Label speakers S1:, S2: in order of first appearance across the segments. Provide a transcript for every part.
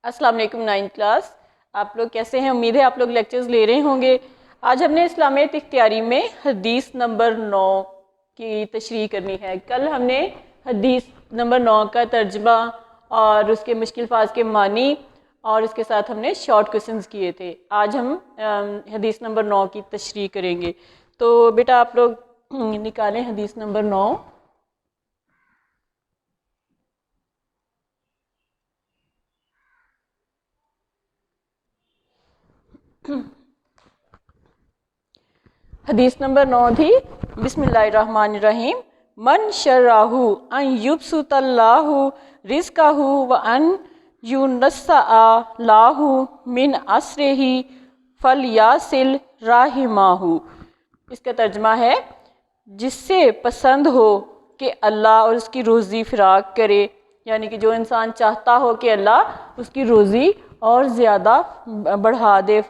S1: السلام علیکم 9th class. آپ لوگ کیسے ہیں؟ امید ہے آپ لوگ لیکچرز لے رہے ہوں گے. آج ہم نے اسلامیت اختیاری میں حدیث نمبر 9 کی تشریح کرنی ہے. کل ہم نے حدیث نمبر 9 کا ترجمہ اور اس کے مشکل الفاظ کے معنی اور اس کے ساتھ ہم نے شارٹ کویسچنز کیے تھے. آج ہم حدیث نمبر 9 کی تشریح کریں گے. تو بیٹا آپ لوگ نکالیں حدیث نمبر 9. حدیث نمبر 9 تھی. بسم اللہ الرحمن الرحیم. من شرعہ ان یبسط اللہ رزقہ وان ینسع لاہ من عسرہ فلیصل رحمہ. اس کا ترجمہ ہے جس سے پسند ہو کہ اللہ اور اس کی روزی فراخ کرے، یعنی کہ جو انسان چاہتا ہو کہ اللہ اس کی روزی اور زیادہ بڑھا دے،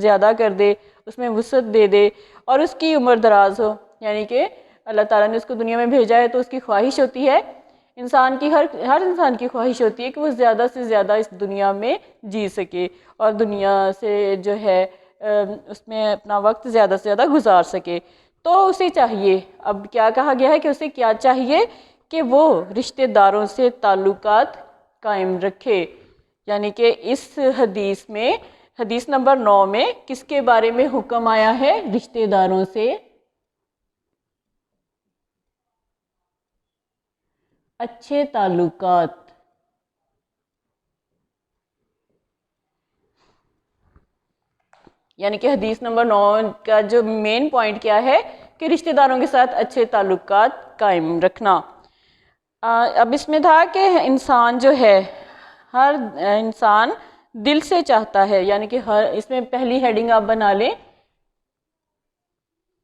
S1: زیادہ کر دے، اس میں وسعت دے دے، اور اس کی عمر دراز ہو. یعنی کہ اللہ تعالیٰ نے اس کو دنیا میں بھیجا ہے تو اس کی خواہش ہوتی ہے، انسان کی ہر انسان کی خواہش ہوتی ہے کہ وہ زیادہ سے زیادہ اس دنیا میں جی سکے اور دنیا سے جو ہے اس میں اپنا وقت زیادہ سے زیادہ گزار سکے. تو اسے چاہیے، اب کیا کہا گیا ہے کہ اسے کیا چاہیے کہ وہ رشتہ داروں سے تعلقات قائم رکھے. یعنی کہ اس حدیث میں، حدیث نمبر 9 میں کس کے بارے میں حکم آیا ہے؟ رشتہ داروں سے اچھے تعلقات. یعنی کہ حدیث نمبر 9 کا جو مین پوائنٹ کیا ہے کہ رشتہ داروں کے ساتھ اچھے تعلقات قائم رکھنا. اب اس میں تھا کہ انسان جو ہے، ہر انسان دل سے چاہتا ہے، یعنی کہ اس میں پہلی ہیڈنگ آپ بنا لیں،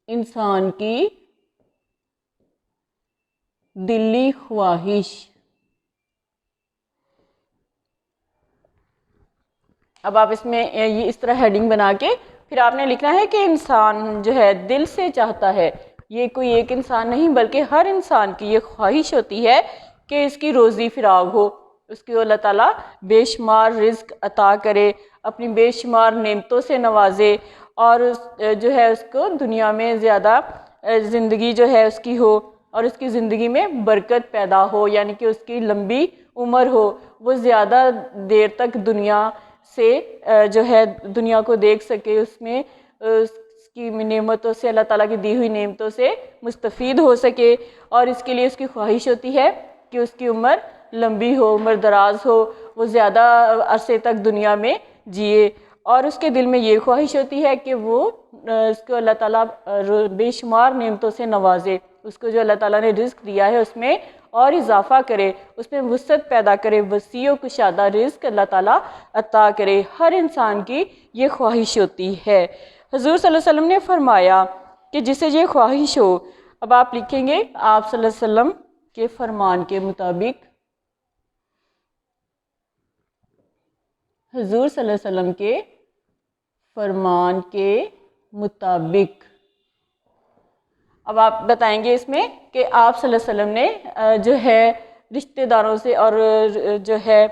S1: انسان کی دلی خواہش. اب آپ اس میں یہ اس طرح ہیڈنگ بنا کے پھر آپ نے لکھنا ہے کہ انسان جو ہے دل سے چاہتا ہے. یہ کوئی ایک انسان نہیں بلکہ ہر انسان کی یہ خواہش ہوتی ہے کہ اس کی روزی فراغ ہو، اس کی اللہ تعالیٰ بے شمار رزق عطا کرے، اپنی بے شمار نعمتوں سے نوازے، اور جو ہے اس کو دنیا میں زیادہ زندگی جو ہے اس کی ہو، اور اس کی زندگی میں برکت پیدا ہو، یعنی کہ اس کی لمبی عمر ہو، وہ زیادہ دیر تک دنیا سے جو ہے دنیا کو دیکھ سکے، اس میں اس کی نعمتوں سے، اللہ تعالیٰ کی دی ہوئی نعمتوں سے مستفید ہو سکے. اور اس کے لیے اس کی خواہش ہوتی ہے کہ اس کی عمر لمبی ہو، عمر دراز ہو، وہ زیادہ عرصے تک دنیا میں جیے. اور اس کے دل میں یہ خواہش ہوتی ہے کہ وہ اس کو اللہ تعالیٰ بے شمار نعمتوں سے نوازے، اس کو جو اللہ تعالیٰ نے رزق دیا ہے اس میں اور اضافہ کرے، اس میں وسعت پیدا کرے، وسیع و کشادہ رزق اللہ تعالیٰ عطا کرے. ہر انسان کی یہ خواہش ہوتی ہے. حضور صلی اللہ علیہ وسلم نے فرمایا کہ جسے یہ خواہش ہو، اب آپ لکھیں گے آپ صلی اللہ علیہ وسلم کے فرمان کے مطابق، حضور صلی اللہ علیہ وسلم کے فرمان کے مطابق. اب آپ بتائیں گے اس میں کہ آپ صلی اللہ علیہ وسلم نے جو ہے رشتہ داروں سے اور جو ہے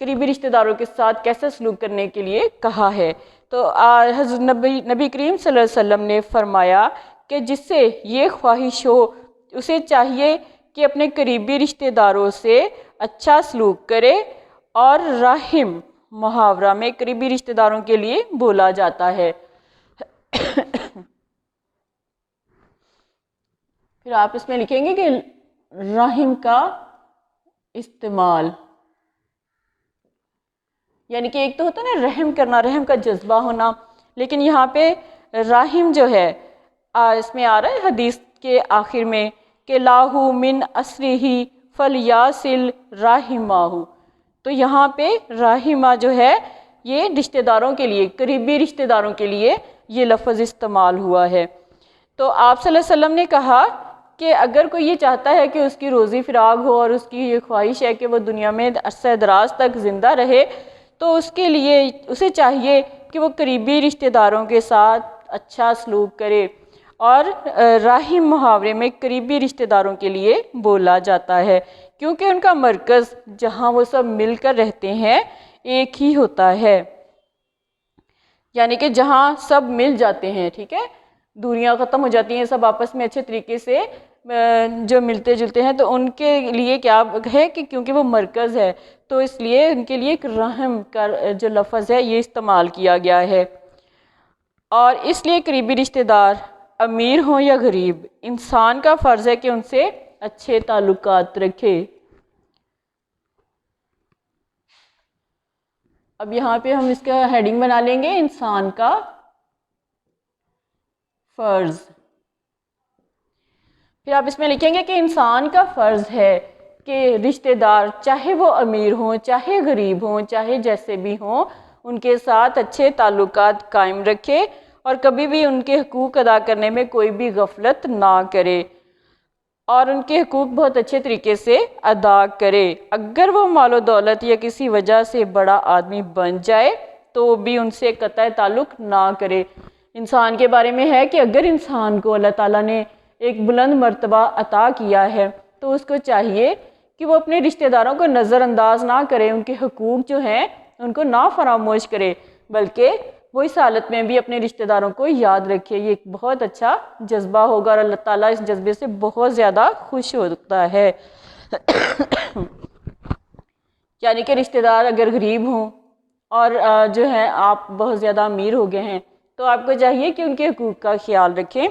S1: قریبی رشتہ داروں کے ساتھ کیسا سلوک کرنے کے لیے کہا ہے. تو حضرت نبی کریم صلی اللہ علیہ وسلم نے فرمایا کہ جس سے یہ خواہش ہو اسے چاہیے کہ اپنے قریبی رشتہ داروں سے اچھا سلوک کرے. اور رحم محاورہ میں قریبی رشتہ داروں کے لیے بولا جاتا ہے. پھر آپ اس میں لکھیں گے کہ رحم کا استعمال، یعنی کہ ایک تو ہوتا ہے نا رحم کرنا، رحم کا جذبہ ہونا، لیکن یہاں پہ رحم جو ہے اس میں آ رہا ہے حدیث کے آخر میں کہ لاہو من اسرہ فلیصل رحمہ. تو یہاں پہ رحمہ جو ہے یہ رشتہ داروں کے لیے، قریبی رشتہ داروں کے لیے یہ لفظ استعمال ہوا ہے. تو آپ صلی اللہ علیہ وسلم نے کہا کہ اگر کوئی یہ چاہتا ہے کہ اس کی روزی فراغ ہو اور اس کی یہ خواہش ہے کہ وہ دنیا میں عرصہ دراز تک زندہ رہے، تو اس کے لیے اسے چاہیے کہ وہ قریبی رشتہ داروں کے ساتھ اچھا سلوک کرے. اور رحم محاورے میں قریبی رشتہ داروں کے لیے بولا جاتا ہے کیونکہ ان کا مرکز جہاں وہ سب مل کر رہتے ہیں ایک ہی ہوتا ہے، یعنی کہ جہاں سب مل جاتے ہیں، ٹھیک ہے، دوریاں ختم ہو جاتی ہیں، سب آپس میں اچھے طریقے سے جو ملتے جلتے ہیں، تو ان کے لیے کیا ہے کہ کیونکہ وہ مرکز ہے تو اس لیے ان کے لیے ایک رحم کا جو لفظ ہے یہ استعمال کیا گیا ہے۔ اور اس لیے قریبی رشتہ دار امیر ہوں یا غریب، انسان کا فرض ہے کہ ان سے اچھے تعلقات رکھے۔ اب یہاں پہ ہم اس کا ہیڈنگ بنا لیں گے، انسان کا فرض۔ پھر آپ اس میں لکھیں گے کہ انسان کا فرض ہے کہ رشتہ دار چاہے وہ امیر ہوں، چاہے غریب ہوں، چاہے جیسے بھی ہوں، ان کے ساتھ اچھے تعلقات قائم رکھے اور کبھی بھی ان کے حقوق ادا کرنے میں کوئی بھی غفلت نہ کرے اور ان کے حقوق بہت اچھے طریقے سے ادا کرے۔ اگر وہ مال و دولت یا کسی وجہ سے بڑا آدمی بن جائے تو بھی ان سے قطع تعلق نہ کرے۔ انسان کے بارے میں ہے کہ اگر انسان کو اللہ تعالیٰ نے ایک بلند مرتبہ عطا کیا ہے تو اس کو چاہیے کہ وہ اپنے رشتہ داروں کو نظر انداز نہ کرے، ان کے حقوق جو ہیں ان کو نہ فراموش کرے، بلکہ وہ اس حالت میں بھی اپنے رشتہ داروں کو یاد رکھے۔ یہ ایک بہت اچھا جذبہ ہوگا اور اللہ تعالیٰ اس جذبے سے بہت زیادہ خوش ہوتا ہے۔ یعنی کہ رشتہ دار اگر غریب ہوں اور جو ہے آپ بہت زیادہ امیر ہو گئے ہیں تو آپ کو چاہیے کہ ان کے حقوق کا خیال رکھیں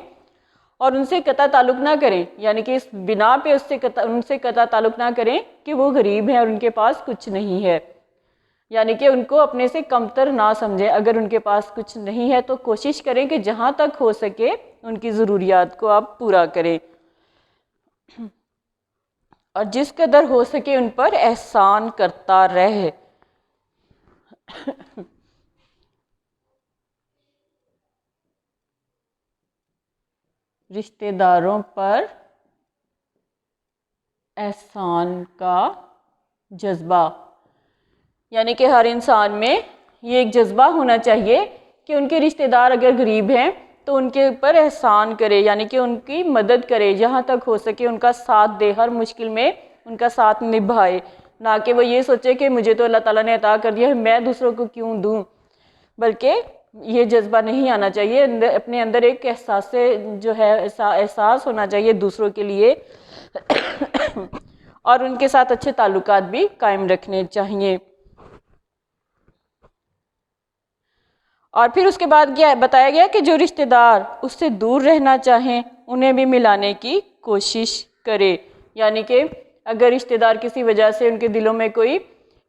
S1: اور ان سے قطع تعلق نہ کریں، یعنی کہ اس بنا پہ ان سے قطع تعلق نہ کریں کہ وہ غریب ہیں اور ان کے پاس کچھ نہیں ہے، یعنی کہ ان کو اپنے سے کمتر نہ سمجھیں۔ اگر ان کے پاس کچھ نہیں ہے تو کوشش کریں کہ جہاں تک ہو سکے ان کی ضروریات کو آپ پورا کریں اور جس قدر ہو سکے ان پر احسان کرتا رہے۔ رشتہ داروں پر احسان کا جذبہ، یعنی کہ ہر انسان میں یہ ایک جذبہ ہونا چاہیے کہ ان کے رشتہ دار اگر غریب ہیں تو ان کے اوپر احسان کرے، یعنی کہ ان کی مدد کرے، جہاں تک ہو سکے ان کا ساتھ دے، ہر مشکل میں ان کا ساتھ نبھائے، نہ کہ وہ یہ سوچے کہ مجھے تو اللہ تعالیٰ نے عطا کر دیا ہے میں دوسروں کو کیوں دوں، بلکہ یہ جذبہ نہیں آنا چاہیے۔ اپنے اندر ایک احساس جو ہے احساس ہونا چاہیے دوسروں کے لیے اور ان کے ساتھ اچھے تعلقات بھی قائم رکھنے چاہیے۔ اور پھر اس کے بعد بتایا گیا کہ جو رشتہ دار اس سے دور رہنا چاہیں انہیں بھی ملانے کی کوشش کرے، یعنی کہ اگر رشتہ دار کسی وجہ سے ان کے دلوں میں کوئی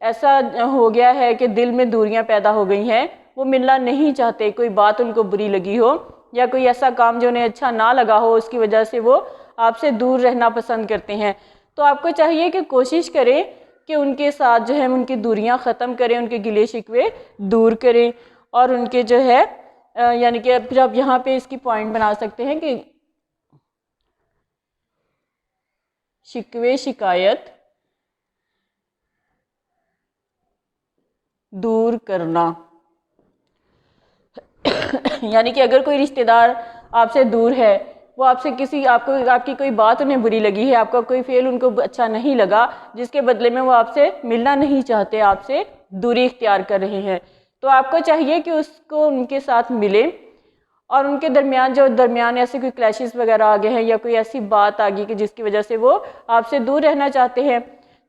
S1: ایسا ہو گیا ہے کہ دل میں دوریاں پیدا ہو گئی ہیں، وہ ملنا نہیں چاہتے، کوئی بات ان کو بری لگی ہو یا کوئی ایسا کام جو انہیں اچھا نہ لگا ہو اس کی وجہ سے وہ آپ سے دور رہنا پسند کرتے ہیں، تو آپ کو چاہیے کہ کوشش کریں کہ ان کے ساتھ جو ہے ان کی دوریاں ختم کریں، ان کے گلے شکوے دور کریں اور ان کے جو ہے یعنی کہ پھر آپ یہاں پہ اس کی پوائنٹ بنا سکتے ہیں کہ شکوے شکایت دور کرنا، یعنی کہ اگر کوئی رشتہ دار آپ سے دور ہے، وہ آپ سے آپ کی کوئی بات انہیں بری لگی ہے، آپ کا کوئی فعل ان کو اچھا نہیں لگا جس کے بدلے میں وہ آپ سے ملنا نہیں چاہتے، آپ سے دوری اختیار کر رہے ہیں، تو آپ کو چاہیے کہ اس کو ان کے ساتھ ملیں اور ان کے درمیان ایسے کوئی کلیشز وغیرہ آ گئے ہیں یا کوئی ایسی بات آ گئی کہ جس کی وجہ سے وہ آپ سے دور رہنا چاہتے ہیں،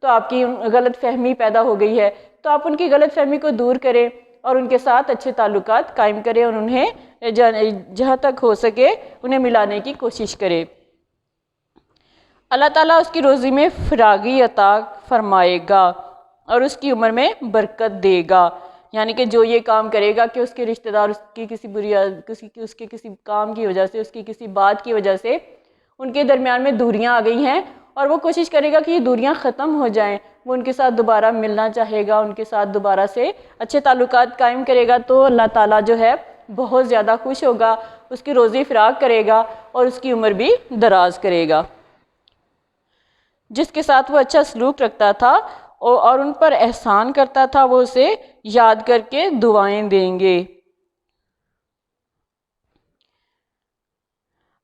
S1: تو آپ کی غلط فہمی پیدا ہو گئی ہے، تو آپ ان کی غلط فہمی کو دور کریں اور ان کے ساتھ اچھے تعلقات قائم کریں اور انہیں جہاں تک ہو سکے انہیں ملانے کی کوشش کریں۔ اللہ تعالیٰ اس کی روزی میں فراغی عطا فرمائے گا اور اس کی عمر میں برکت دے گا، یعنی کہ جو یہ کام کرے گا کہ اس کے رشتہ دار اس کی اس کے کسی کام کی وجہ سے، اس کی کسی بات کی وجہ سے ان کے درمیان میں دوریاں آ گئی ہیں اور وہ کوشش کرے گا کہ یہ دوریاں ختم ہو جائیں، وہ ان کے ساتھ دوبارہ ملنا چاہے گا، ان کے ساتھ دوبارہ سے اچھے تعلقات قائم کرے گا، تو اللہ تعالیٰ جو ہے بہت زیادہ خوش ہوگا، اس کی روزی فراغ کرے گا اور اس کی عمر بھی دراز کرے گا۔ جس کے ساتھ وہ اچھا سلوک رکھتا تھا اور ان پر احسان کرتا تھا وہ اسے یاد کر کے دعائیں دیں گے۔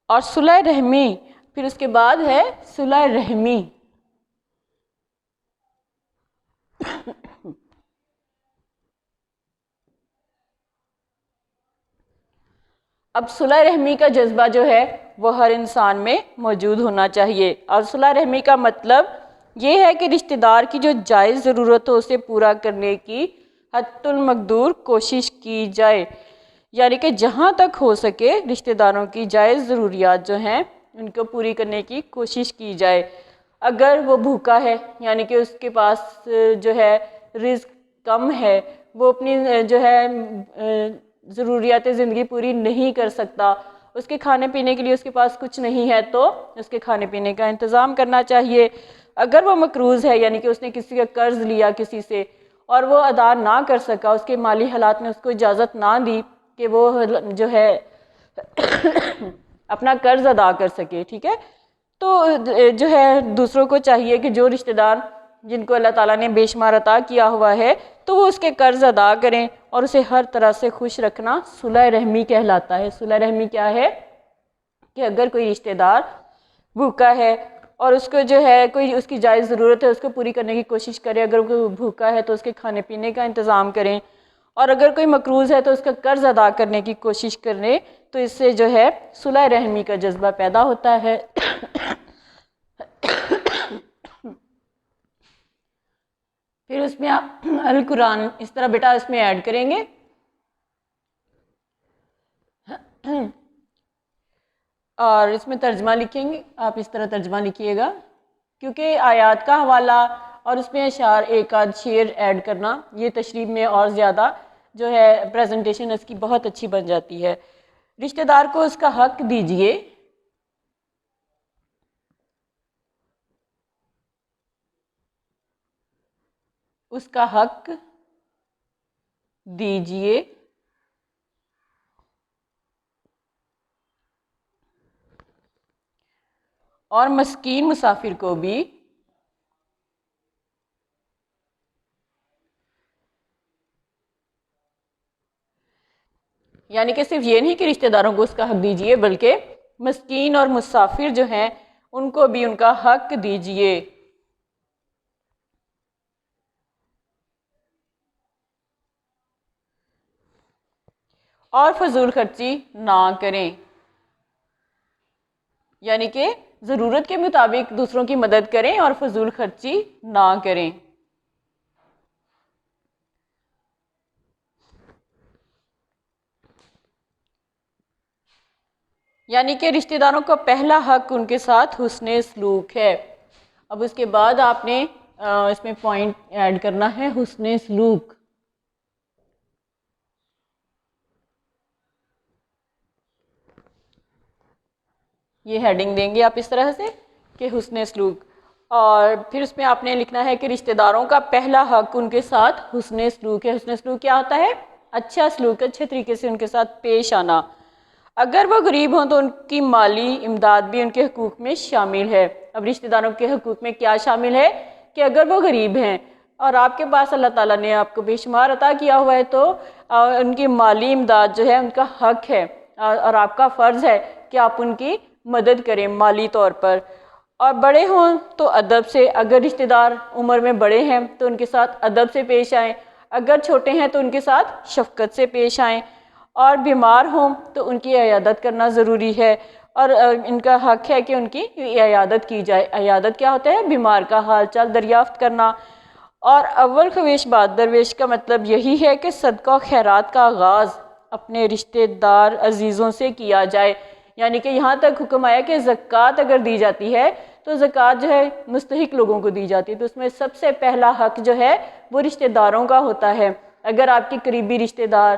S1: اور صلح رحمی، پھر اس کے بعد ہے صلح رحمی، اب صلح رحمی کا جذبہ جو ہے وہ ہر انسان میں موجود ہونا چاہیے، اور صلح رحمی کا مطلب یہ ہے کہ رشتہ دار کی جو جائز ضرورت ہو اسے پورا کرنے کی حتی المقدور کوشش کی جائے، یعنی کہ جہاں تک ہو سکے رشتہ داروں کی جائز ضروریات جو ہیں ان کو پوری کرنے کی کوشش کی جائے۔ اگر وہ بھوکا ہے، یعنی کہ اس کے پاس جو ہے رزق کم ہے، وہ اپنی جو ہے ضروریات زندگی پوری نہیں کر سکتا، اس کے کھانے پینے کے لیے اس کے پاس کچھ نہیں ہے، تو اس کے کھانے پینے کا انتظام کرنا چاہیے۔ اگر وہ مقروض ہے، یعنی کہ اس نے کسی کا قرض لیا کسی سے اور وہ ادا نہ کر سکا، اس کے مالی حالات نے اس کو اجازت نہ دی کہ وہ جو ہے اپنا قرض ادا کر سکے، ٹھیک ہے، تو جو ہے دوسروں کو چاہیے کہ جو رشتہ دار جن کو اللہ تعالیٰ نے بے شمار عطا کیا ہوا ہے تو وہ اس کے قرض ادا کریں، اور اسے ہر طرح سے خوش رکھنا صلح رحمی کہلاتا ہے۔ صلح رحمی کیا ہے کہ اگر کوئی رشتہ دار بھوکا ہے اور اس کو جو ہے کوئی اس کی جائز ضرورت ہے اس کو پوری کرنے کی کوشش کرے، اگر کوئی بھوکا ہے تو اس کے کھانے پینے کا انتظام کریں، اور اگر کوئی مقروض ہے تو اس کا قرض ادا کرنے کی کوشش کریں، تو اس سے جو ہے صلح رحمی کا جذبہ پیدا ہوتا ہے۔ پھر اس میں آپ القرآن اس طرح بیٹا اس میں ایڈ کریں گے، اور اس میں ترجمہ لکھیں گے، آپ اس طرح ترجمہ لکھیے گا، کیونکہ آیات کا حوالہ اور اس میں اشعار ایک آدھ شعر ایڈ کرنا یہ تشریح میں اور زیادہ جو ہے پریزنٹیشن اس کی بہت اچھی بن جاتی ہے۔ رشتہ دار کو اس کا حق دیجئے، اس کا حق دیجئے، اور مسکین مسافر کو بھی یعنی کہ صرف یہ نہیں کہ رشتہ داروں کو اس کا حق دیجئے، بلکہ مسکین اور مسافر جو ہیں ان کو بھی ان کا حق دیجئے۔ اور فضول خرچی نہ کریں، یعنی کہ ضرورت کے مطابق دوسروں کی مدد کریں اور فضول خرچی نہ کریں۔ یعنی کہ رشتہ داروں کا پہلا حق ان کے ساتھ حسن سلوک ہے۔ اب اس کے بعد آپ نے اس میں پوائنٹ ایڈ کرنا ہے حسن سلوک۔ یہ ہیڈنگ دیں گے آپ اس طرح سے کہ حسن سلوک، اور پھر اس میں آپ نے لکھنا ہے کہ رشتہ داروں کا پہلا حق ان کے ساتھ حسن سلوک ہے۔ حسن سلوک کیا ہوتا ہے؟ اچھا سلوک، اچھے طریقے سے ان کے ساتھ پیش آنا۔ اگر وہ غریب ہوں تو ان کی مالی امداد بھی ان کے حقوق میں شامل ہے۔ اب رشتہ داروں کے حقوق میں کیا شامل ہے کہ اگر وہ غریب ہیں اور آپ کے پاس اللہ تعالیٰ نے آپ کو بے شمار عطا کیا ہوا ہے تو ان کی مالی امداد جو ہے ان کا حق ہے، اور آپ کا فرض ہے کہ آپ ان کی مدد کریں مالی طور پر۔ اور بڑے ہوں تو ادب سے، اگر رشتہ دار عمر میں بڑے ہیں تو ان کے ساتھ ادب سے پیش آئیں، اگر چھوٹے ہیں تو ان کے ساتھ شفقت سے پیش آئیں، اور بیمار ہوں تو ان کی عیادت کرنا ضروری ہے، اور ان کا حق ہے کہ ان کی عیادت کی جائے۔ عیادت کیا ہوتا ہے؟ بیمار کا حال چال دریافت کرنا۔ اور اول خویش بعد درویش کا مطلب یہی ہے کہ صدقہ و خیرات کا آغاز اپنے رشتہ دار عزیزوں سے کیا جائے، یعنی کہ یہاں تک حکم آیا کہ زکوٰۃ اگر دی جاتی ہے تو زکوٰۃ جو ہے مستحق لوگوں کو دی جاتی ہے، تو اس میں سب سے پہلا حق جو ہے وہ رشتہ داروں کا ہوتا ہے۔ اگر آپ کے قریبی رشتہ دار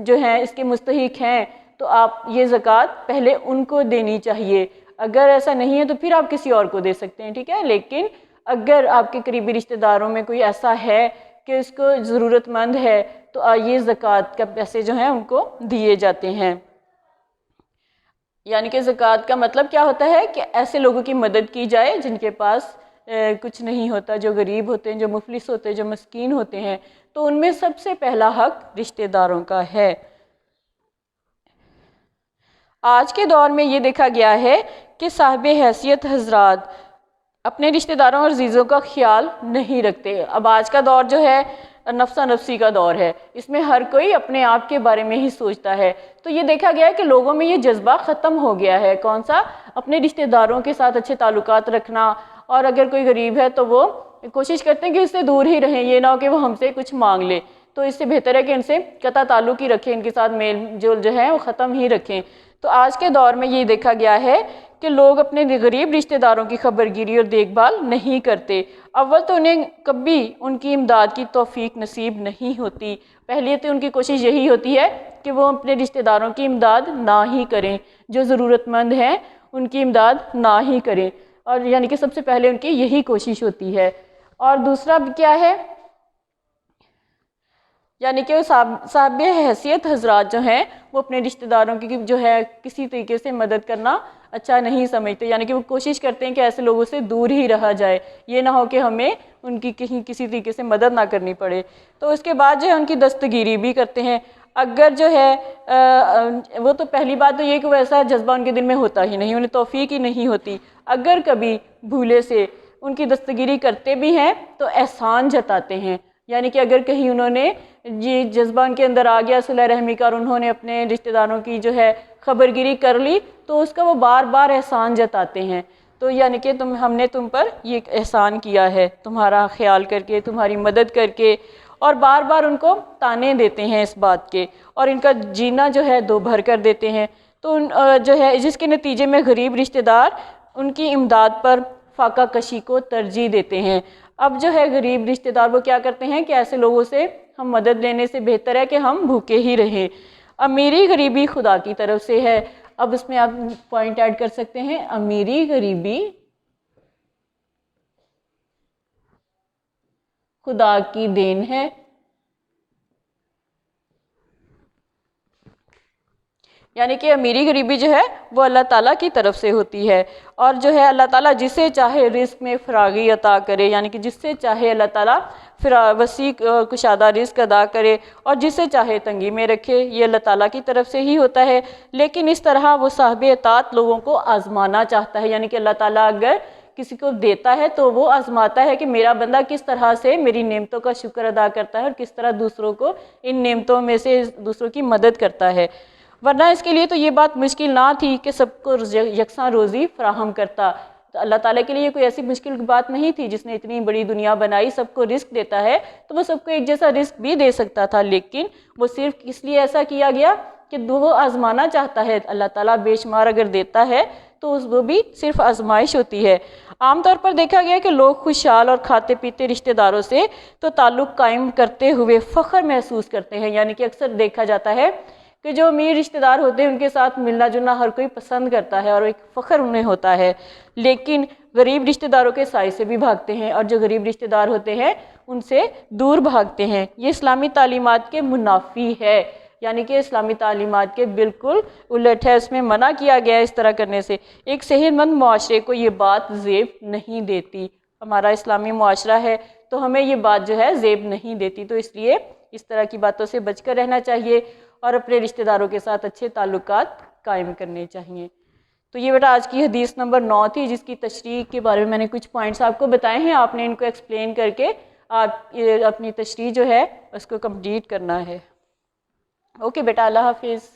S1: جو ہیں اس کے مستحق ہیں تو آپ یہ زکوٰۃ پہلے ان کو دینی چاہیے، اگر ایسا نہیں ہے تو پھر آپ کسی اور کو دے سکتے ہیں، ٹھیک ہے، لیکن اگر آپ کے قریبی رشتہ داروں میں کوئی ایسا ہے کہ اس کو ضرورت مند ہے تو یہ زکوٰۃ کا پیسے جو ہیں ان کو دیے جاتے ہیں۔ یعنی کہ زکوٰۃ کا مطلب کیا ہوتا ہے کہ ایسے لوگوں کی مدد کی جائے جن کے پاس کچھ نہیں ہوتا، جو غریب ہوتے ہیں، جو مفلس ہوتے ہیں، جو مسکین ہوتے ہیں، تو ان میں سب سے پہلا حق رشتہ داروں کا ہے۔ آج کے دور میں یہ دیکھا گیا ہے کہ صاحب حیثیت حضرات اپنے رشتہ داروں اور عزیزوں کا خیال نہیں رکھتے۔ اب آج کا دور جو ہے نفسا نفسی کا دور ہے، اس میں ہر کوئی اپنے آپ کے بارے میں ہی سوچتا ہے۔ تو یہ دیکھا گیا ہے کہ لوگوں میں یہ جذبہ ختم ہو گیا ہے، کون سا؟ اپنے رشتہ داروں کے ساتھ اچھے تعلقات رکھنا، اور اگر کوئی غریب ہے تو وہ کوشش کرتے ہیں کہ اس سے دور ہی رہیں، یہ نہ ہو کہ وہ ہم سے کچھ مانگ لے۔ تو اس سے بہتر ہے کہ ان سے قطع تعلق ہی رکھیں، ان کے ساتھ میل جول جو ہے وہ ختم ہی رکھیں۔ تو آج کے دور میں یہ دیکھا گیا ہے کہ لوگ اپنے غریب رشتہ داروں کی خبر گیری اور دیکھ بھال نہیں کرتے۔ اول تو انہیں کبھی ان کی امداد کی توفیق نصیب نہیں ہوتی، پہلے تو ان کی کوشش یہی ہوتی ہے کہ وہ اپنے رشتہ داروں کی امداد نہ ہی کریں، جو ضرورت مند ہیں ان کی امداد نہ ہی کریں، اور یعنی کہ سب سے پہلے ان کی یہی کوشش ہوتی ہے۔ اور دوسرا کیا ہے؟ یعنی کہ صاحب حیثیت حضرات جو ہیں وہ اپنے رشتہ داروں کی جو ہے کسی طریقے سے مدد کرنا اچھا نہیں سمجھتے، یعنی کہ وہ کوشش کرتے ہیں کہ ایسے لوگوں سے دور ہی رہا جائے، یہ نہ ہو کہ ہمیں ان کی کسی طریقے سے مدد نہ کرنی پڑے۔ تو اس کے بعد جو ہے ان کی دستگیری بھی کرتے ہیں۔ اگر جو ہے وہ تو پہلی بات تو یہ کہ وہ ایسا جذبہ ان کے دل میں ہوتا ہی نہیں، انہیں توفیق ہی نہیں ہوتی۔ اگر کبھی بھولے سے ان کی دستگیری کرتے بھی ہیں تو احسان جتاتے ہیں، یعنی کہ اگر کہیں انہوں نے یہ جذبہ ان کے اندر آ گیا صلہ رحمی کا اور انہوں نے اپنے رشتہ داروں کی جو ہے خبر گیری کر لی تو اس کا وہ بار بار احسان جتاتے ہیں۔ تو یعنی کہ ہم نے تم پر یہ احسان کیا ہے، تمہارا خیال کر کے، تمہاری مدد کر کے، اور بار بار ان کو تانے دیتے ہیں اس بات کے، اور ان کا جینا جو ہے دو بھر کر دیتے ہیں۔ تو جو ہے جس کے نتیجے میں غریب رشتہ دار ان کی امداد پر فاقہ کشی کو ترجیح دیتے ہیں۔ اب جو ہے غریب رشتہ دار وہ کیا کرتے ہیں کہ ایسے لوگوں سے ہم مدد لینے سے بہتر ہے کہ ہم بھوکے ہی رہیں۔ امیری غریبی خدا کی طرف سے ہے۔ اب اس میں آپ پوائنٹ ایڈ کر سکتے ہیں، امیری غریبی خدا کی دین ہے، یعنی کہ امیری غریبی جو ہے وہ اللہ تعالیٰ کی طرف سے ہوتی ہے، اور جو ہے اللہ تعالیٰ جسے چاہے رزق میں فراغی عطا کرے، یعنی کہ جس سے چاہے اللہ تعالیٰ وسیع کشادہ رزق ادا کرے، اور جسے چاہے تنگی میں رکھے، یہ اللہ تعالیٰ کی طرف سے ہی ہوتا ہے۔ لیکن اس طرح وہ صاحب اطاعت لوگوں کو آزمانا چاہتا ہے، یعنی کہ اللہ تعالیٰ اگر کسی کو دیتا ہے تو وہ آزماتا ہے کہ میرا بندہ کس طرح سے میری نعمتوں کا شکر ادا کرتا ہے اور کس طرح دوسروں کو ان نعمتوں میں سے دوسروں کی مدد کرتا ہے۔ ورنہ اس کے لیے تو یہ بات مشکل نہ تھی کہ سب کو یکساں روزی فراہم کرتا۔ تو اللہ تعالیٰ کے لیے کوئی ایسی مشکل بات نہیں تھی، جس نے اتنی بڑی دنیا بنائی، سب کو رزق دیتا ہے تو وہ سب کو ایک جیسا رزق بھی دے سکتا تھا، لیکن وہ صرف اس لیے ایسا کیا گیا کہ وہ آزمانا چاہتا ہے۔ اللہ تعالیٰ بے شمار اگر دیتا ہے تو وہ بھی صرف آزمائش ہوتی ہے۔ عام طور پر دیکھا گیا کہ لوگ خوشحال اور کھاتے پیتے رشتہ داروں سے تو تعلق قائم کرتے ہوئے فخر محسوس کرتے ہیں، یعنی کہ اکثر دیکھا جاتا ہے کہ جو امیر رشتہ دار ہوتے ہیں ان کے ساتھ ملنا جلنا ہر کوئی پسند کرتا ہے اور ایک فخر انہیں ہوتا ہے، لیکن غریب رشتہ داروں کے سائے سے بھی بھاگتے ہیں، اور جو غریب رشتہ دار ہوتے ہیں ان سے دور بھاگتے ہیں۔ یہ اسلامی تعلیمات کے منافی ہے، یعنی کہ اسلامی تعلیمات کے بالکل الٹ ہے، اس میں منع کیا گیا ہے اس طرح کرنے سے۔ ایک صحت مند معاشرے کو یہ بات زیب نہیں دیتی، ہمارا اسلامی معاشرہ ہے تو ہمیں یہ بات جو ہے زیب نہیں دیتی، تو اس لیے اس طرح کی باتوں سے بچ کر رہنا چاہیے اور اپنے رشتہ داروں کے ساتھ اچھے تعلقات قائم کرنے چاہیے۔ تو یہ بیٹا آج کی حدیث نمبر 9 تھی، جس کی تشریح کے بارے میں میں نے کچھ پوائنٹس آپ کو بتائے ہیں، آپ نے ان کو ایکسپلین کر کے آپ اپنی تشریح جو ہے اس کو کمپلیٹ کرنا ہے۔ اوکے بیٹا، اللہ حافظ۔